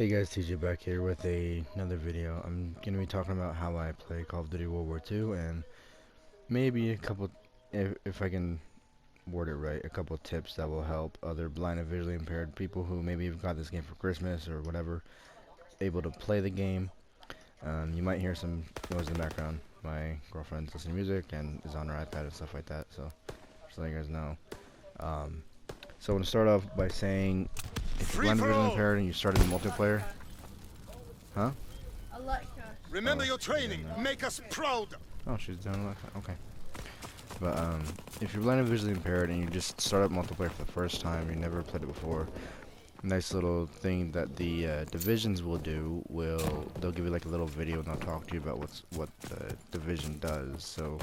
Hey guys, TJ back here with another video. I'm going to be talking about how I play Call of Duty World War II and maybe a couple, if I can word it right, a couple tips that will help other blind and visually impaired people who maybe have got this game for Christmas or whatever, able to play the game. You might hear some noise in the background. My girlfriend's listening to music and is on her iPad and stuff like that, so just letting you guys know. So I'm going to start off by saying, if you're blind and visually impaired and you started in multiplayer, huh? Remember your training. Make us proud. Oh, she's doing that. Okay. But if you're blind and visually impaired and you just start up multiplayer for the first time, you never played it before, nice little thing that the divisions will do they'll give you like a little video and they'll talk to you about what the division does. So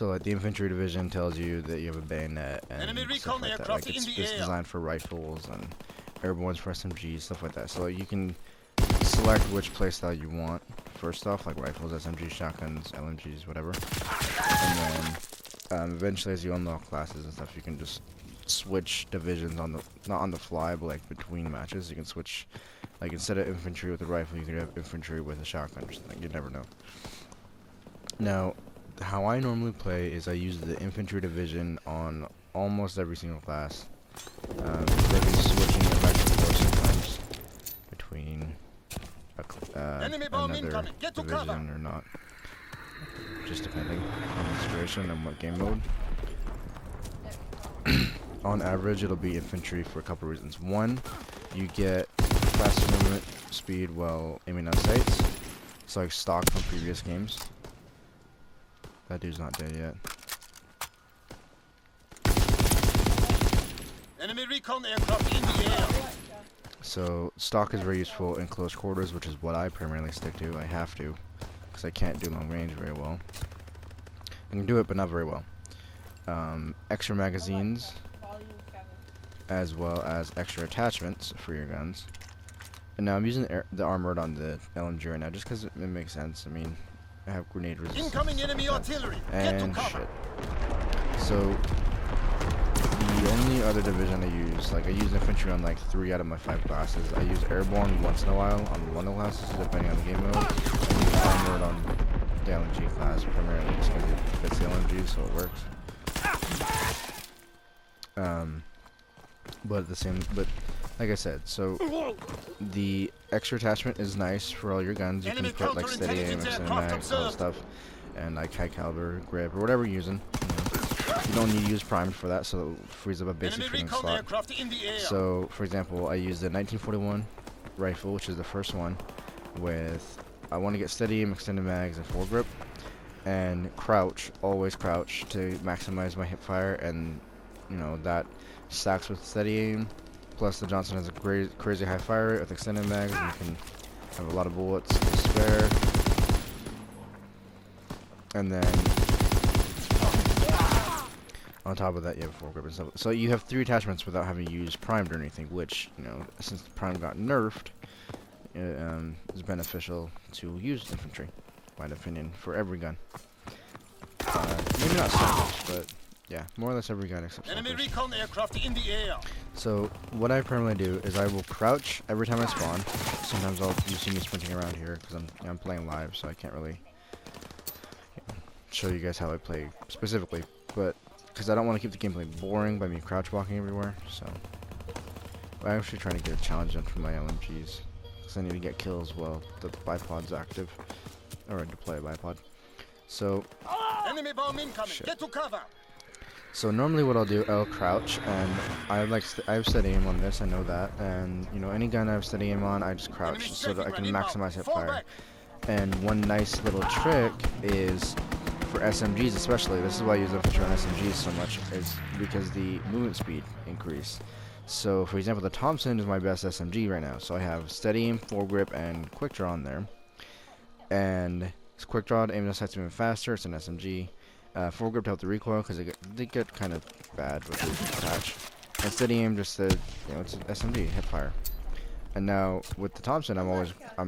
like the infantry division tells you that you have a bayonet and stuff like that. Like it's designed for rifles and airborne's for SMGs, stuff like that. So you can select which playstyle you want. First off, like rifles, SMGs, shotguns, LMGs, whatever. And then eventually, as you unlock classes and stuff, you can just switch divisions not on the fly, but like between matches. You can switch, like instead of infantry with a rifle, you can have infantry with a shotgun or something. You never know. Now, how I normally play is I use the infantry division on almost every single class. Maybe switching it back and forth sometimes between another division or not, just depending on the situation and what game mode. On average, it'll be infantry for a couple reasons. One, you get faster movement speed while aiming at sights. It's like stock from previous games. That dude's not dead yet. Enemy recon aircraft in the air. So stock is very useful in close quarters, which is what I primarily stick to. I have to, because I can't do long range very well. I can do it, but not very well. Extra magazines, as well as extra attachments for your guns. And now I'm using the armored on the LMG right now, just because it makes sense. I mean, I have grenade resistance. Incoming enemy artillery. And shit. So the only other division I use, like I use infantry on like 3 out of my 5 classes. I use airborne once in a while on one of the classes, depending on the game mode. I use armored on the LMG class primarily, just because it fits the LMG, so it works. But like I said, so the extra attachment is nice for all your guns. You can put like steady aim, extended mag, all that stuff, and like high caliber grip or whatever you're using. You don't need to use primed for that, so it frees up a basic training slot. So, for example, I use the 1941 rifle, which is the first one, with I want to get steady aim, extended mags, and foregrip, and crouch, always crouch to maximize my hip fire, and you know that stacks with steady aim. Plus, the Johnson has a crazy high fire rate with extended mags, and you can have a lot of bullets to spare. And then on top of that, you have foregrip and stuff. So you have 3 attachments without having to use primed or anything, which, you know, since the prime got nerfed, is beneficial to use infantry, in my opinion, for every gun. Maybe not so much, but yeah, more or less every gun except enemy snipers. recon aircraft in the air. So what I primarily do is I will crouch every time I spawn. Sometimes you see me sprinting around here because I'm playing live, so I can't really show you guys how I play specifically, but because I don't want to keep the gameplay boring by me crouch walking everywhere, so I'm actually trying to get a challenge done for my LMGs because I need to get kills while the bipod's active, or deploy a bipod. So Enemy bomb incoming. Get to cover. So normally what I'll do, I'll crouch, and I have steady aim on this, I know that, and you know, any gun I have steady aim on, I just crouch so that I can maximize hip fire. And one nice little trick is, for SMGs especially, this is why I use infantry on SMGs so much, is because the movement speed increase. So for example, the Thompson is my best SMG right now, so I have steady aim, foregrip, and quick draw on there. And it's quick draw to aim the sights even faster, it's an SMG. Foregrip to help the recoil because they get kind of bad with the attach. And steady aim just said, you know, it's an SMG, hip fire. And now with the Thompson, I'm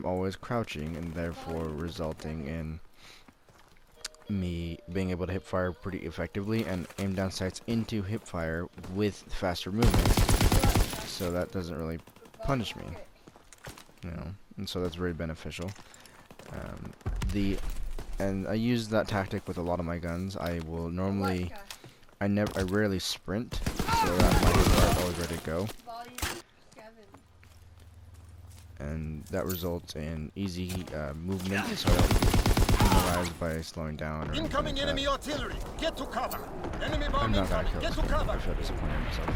always crouching, and therefore resulting in me being able to hip fire pretty effectively and aim down sights into hip fire with faster movement. so that doesn't really punish me, you know, and so that's very beneficial. Um, and I use that tactic with a lot of my guns. I rarely sprint, so that my hits are always ready to go. And that results in easy movement, so I don't penalize by slowing down or incoming like enemy artillery. Get to cover. Enemy bomb I'm not gonna incoming. kill Get this to guy. cover. I feel disappointed in myself.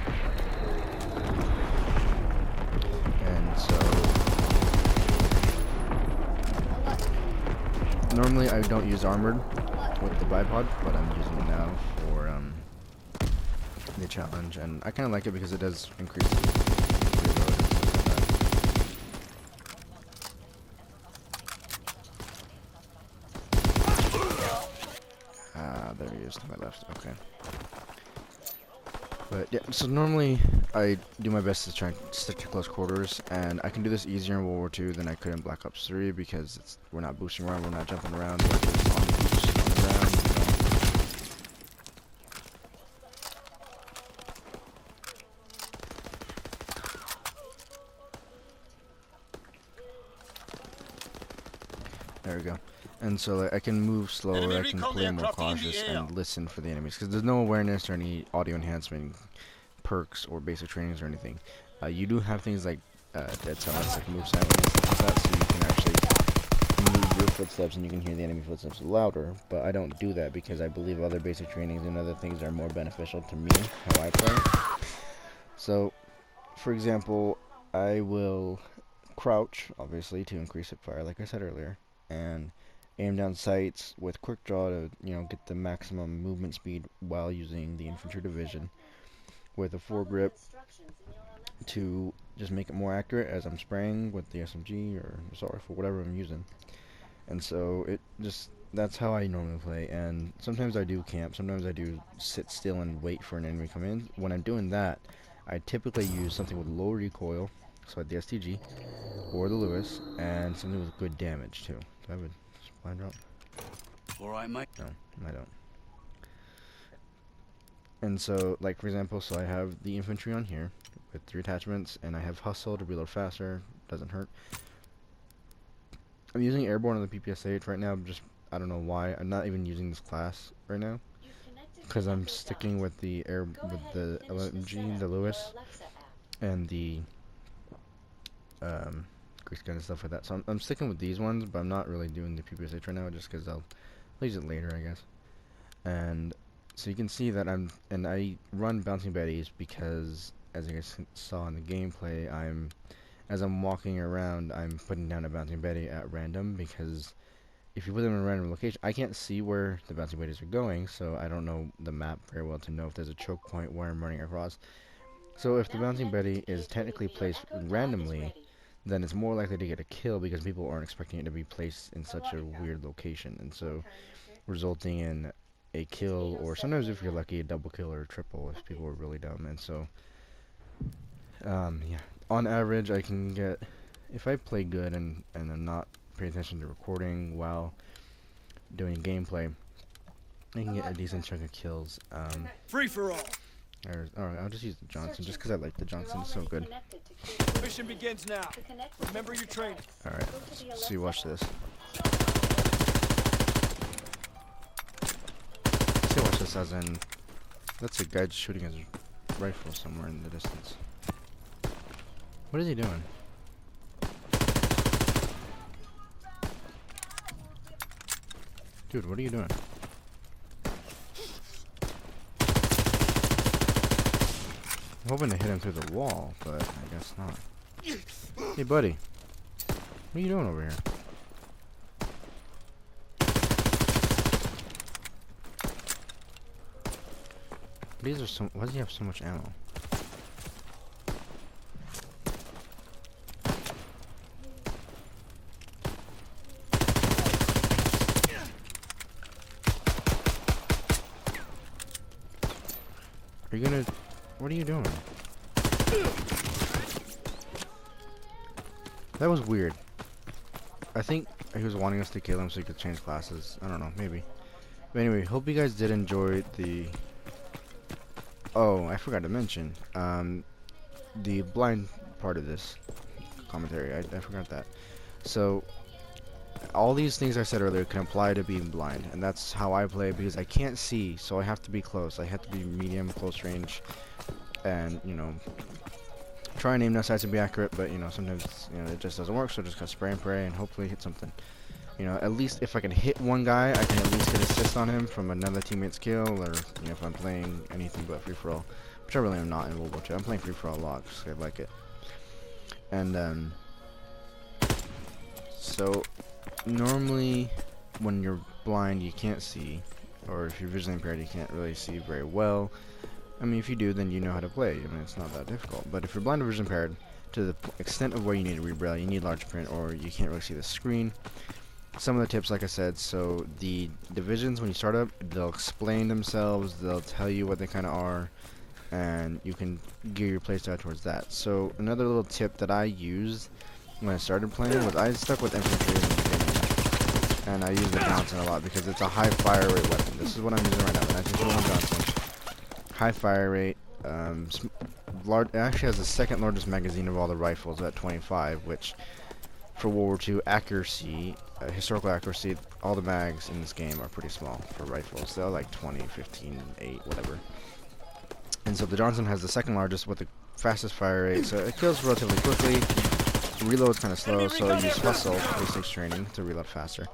And so normally I don't use armored with the bipod, but I'm using it now for the challenge, and I kind of like it because it does increase the reload and stuff like that. There he is to my left. Okay. But yeah, so normally I do my best to try and stick to close quarters, and I can do this easier in World War II than I could in Black Ops 3 because we're not boosting around, we're not jumping around, we're just on the ground, you know. There we go. And so like, I can move slower, I can play more cautious and listen for the enemies, because there's no awareness or any audio enhancement perks or basic trainings or anything. You do have things like dead silence, like move silently and stuff like that, so you can actually move your footsteps and you can hear the enemy footsteps louder, but I don't do that because I believe other basic trainings and other things are more beneficial to me, how I play. So, for example, I will crouch, obviously, to increase hip fire, like I said earlier, and aim down sights with quick draw to, you know, get the maximum movement speed while using the infantry division, with a foregrip to just make it more accurate as I'm spraying with the SMG or assault rifle, whatever I'm using. And so that's how I normally play. And sometimes I do camp, sometimes I do sit still and wait for an enemy to come in. When I'm doing that, I typically use something with low recoil, so like the STG or the Lewis, and something with good damage too. Do I have a blind drop? Alright, mate. No, I don't. And so, like for example, so I have the infantry on here with 3 attachments, and I have hustle to reload faster, doesn't hurt. I'm using airborne on the PPSH right now, I don't know why. I'm not even using this class right now, because I'm sticking with the LMG, the Lewis, and the grease gun and stuff like that. So I'm sticking with these ones, but I'm not really doing the PPSH right now, just because I'll use it later, I guess. And so you can see that I run bouncing betties because, as you guys saw in the gameplay, as I'm walking around, I'm putting down a bouncing betty at random, because if you put them in a random location, I can't see where the bouncing betties are going, so I don't know the map very well to know if there's a choke point where I'm running across. So if the bouncing betty is technically placed randomly, then it's more likely to get a kill because people aren't expecting it to be placed in such a weird location, and so resulting in a kill, or sometimes if you're lucky, a double kill or a triple if people are really dumb. And so yeah, on average I can get, if I play good and I'm not paying attention to recording while doing gameplay, I can get a decent chunk of kills. Free for all. Alright, I'll just use the Johnson just because I like the Johnson, it's so good. Mission begins now. Remember your training. Alright, so you watch this. Say watch this as in, that's a guy just shooting his rifle somewhere in the distance. What is he doing? Dude, what are you doing? I'm hoping to hit him through the wall, but I guess not. Hey, buddy. What are you doing over here? Why does he have so much ammo? Are you gonna... What are you doing? That was weird. I think he was wanting us to kill him so he could change classes. I don't know, maybe. But anyway, hope you guys did enjoy the... Oh, I forgot to mention. the blind part of this commentary. I forgot that. So all these things I said earlier can apply to being blind, and that's how I play because I can't see, so I have to be close. I have to be medium, close range, and you know, try and aim no sights and be accurate. But you know, sometimes you know it just doesn't work, so just gotta spray and pray and hopefully hit something. You know, at least if I can hit one guy, I can at least get assist on him from another teammate's kill, or you know, if I'm playing anything but free for all, which I really am not in World War II. I'm playing free for all a lot because I like it. And so normally when you're blind you can't see, or if you're visually impaired you can't really see very well. I mean, if you do, then you know how to play. I mean, it's not that difficult. But if you're blind or vision impaired to the extent of where you need to read braille, you need large print, or you can't really see the screen. Some of the tips, like I said, so the divisions when you start up, they'll explain themselves, they'll tell you what they kind of are, and you can gear your playstyle towards that. So another little tip that I used when I started playing was I stuck with infantry in the beginning, and I use the Johnson a lot because it's a high fire rate weapon. This is what I'm using right now, the 1941 Johnson. High fire rate, large. It actually has the second largest magazine of all the rifles at 25, which for World War II accuracy, historical accuracy, all the mags in this game are pretty small for rifles. They're like 20, 15, 8, whatever. And so the Johnson has the second largest with the fastest fire rate, so it kills relatively quickly. Reload's kind of slow, so I use hustle basics training to reload faster.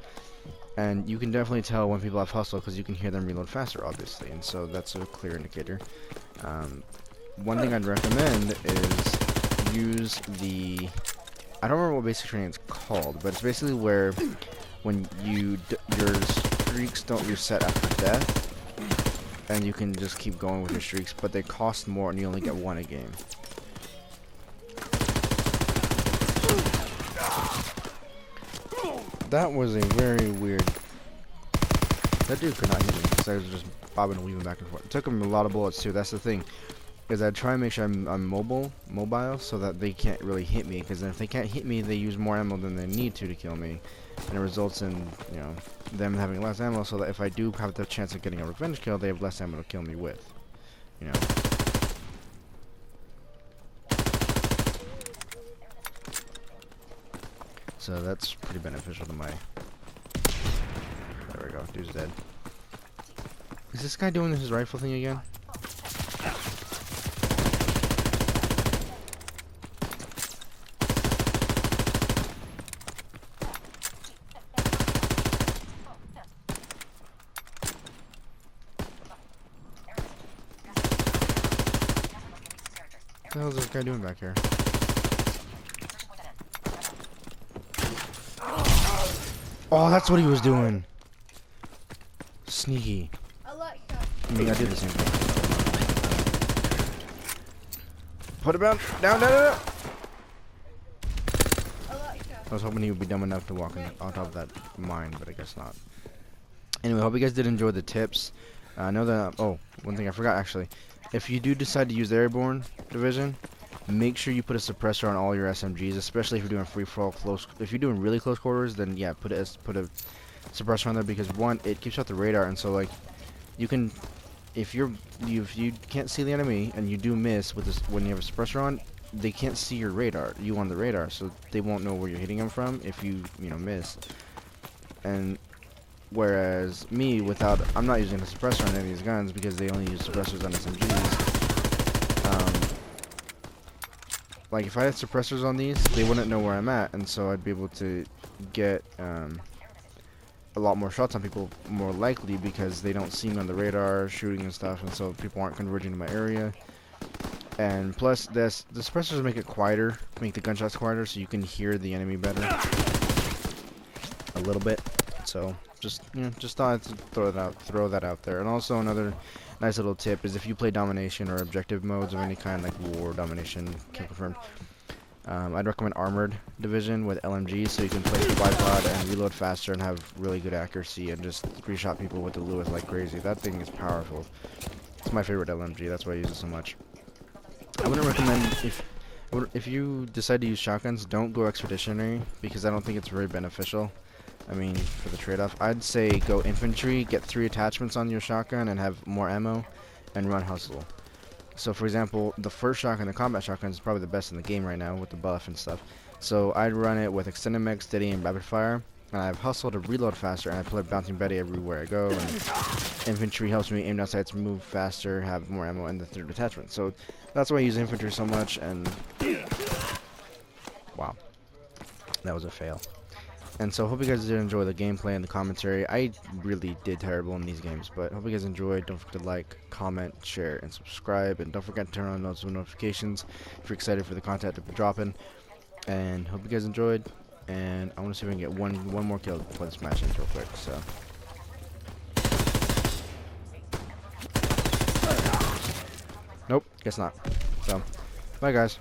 And you can definitely tell when people have hustle because you can hear them reload faster, obviously, and so that's a clear indicator. One thing I'd recommend is use the, I don't remember what basic training it's called, but it's basically where when your streaks don't reset after death, and you can just keep going with your streaks, but they cost more and you only get one a game. That was a very weird. That dude could not hit me because I was just bobbing and weaving back and forth. It took him a lot of bullets too. That's the thing, is I try and make sure I'm mobile, so that they can't really hit me. Because if they can't hit me, they use more ammo than they need to kill me, and it results in, you know, them having less ammo. So that if I do have the chance of getting a revenge kill, they have less ammo to kill me with. You know. So that's pretty beneficial to my. There we go. Dude's dead. Is this guy doing his rifle thing again? What the hell is this guy doing back here? Oh, that's what he was doing. Sneaky. I mean, I did the same thing. Put him down. Down. I was hoping he would be dumb enough to walk on top of that mine, but I guess not. Anyway, hope you guys did enjoy the tips. I know that. Oh, one thing I forgot actually. If you do decide to use the airborne division, make sure you put a suppressor on all your SMGs, especially if you're doing free-for-all close. If you're doing really close quarters, then yeah, put a suppressor on there because one, it keeps out the radar, and so like you can, if you can't see the enemy and you do miss with this when you have a suppressor on, they can't see your radar, you on the radar, so they won't know where you're hitting them from if you miss. And whereas me, I'm not using a suppressor on any of these guns because they only use suppressors on SMGs. Like if I had suppressors on these, they wouldn't know where I'm at, and so I'd be able to get a lot more shots on people more likely because they don't see me on the radar shooting and stuff, and so people aren't converging to my area. And plus, the suppressors make it quieter, make the gunshots quieter, so you can hear the enemy better a little bit. So just thought I'd throw that out there. And also another nice little tip is if you play domination or objective modes of any kind, like war, domination, kill confirmed, I'd recommend armored division with LMGs so you can play the bipod and reload faster and have really good accuracy and just three-shot people with the Lewis like crazy. That thing is powerful. It's my favorite LMG. That's why I use it so much. I wouldn't recommend if you decide to use shotguns, don't go expeditionary because I don't think it's very beneficial. I mean, for the trade-off, I'd say go infantry, get 3 attachments on your shotgun and have more ammo, and run hustle. So for example, the first shotgun, the combat shotgun, is probably the best in the game right now with the buff and stuff. So I'd run it with extended mag, steady, and rapid fire. And I've hustled to reload faster, and I play bouncing Betty everywhere I go. And infantry helps me aim down sights, move faster, have more ammo, and the third attachment. So that's why I use infantry so much. And wow, that was a fail. And so hope you guys did enjoy the gameplay and the commentary. I really did terrible in these games, but hope you guys enjoyed. Don't forget to like, comment, share, and subscribe. And don't forget to turn on those notifications if you're excited for the content to be dropping. And hope you guys enjoyed. And I want to see if we can get one more kill before this match ends real quick. So. Nope, guess not. So, bye guys.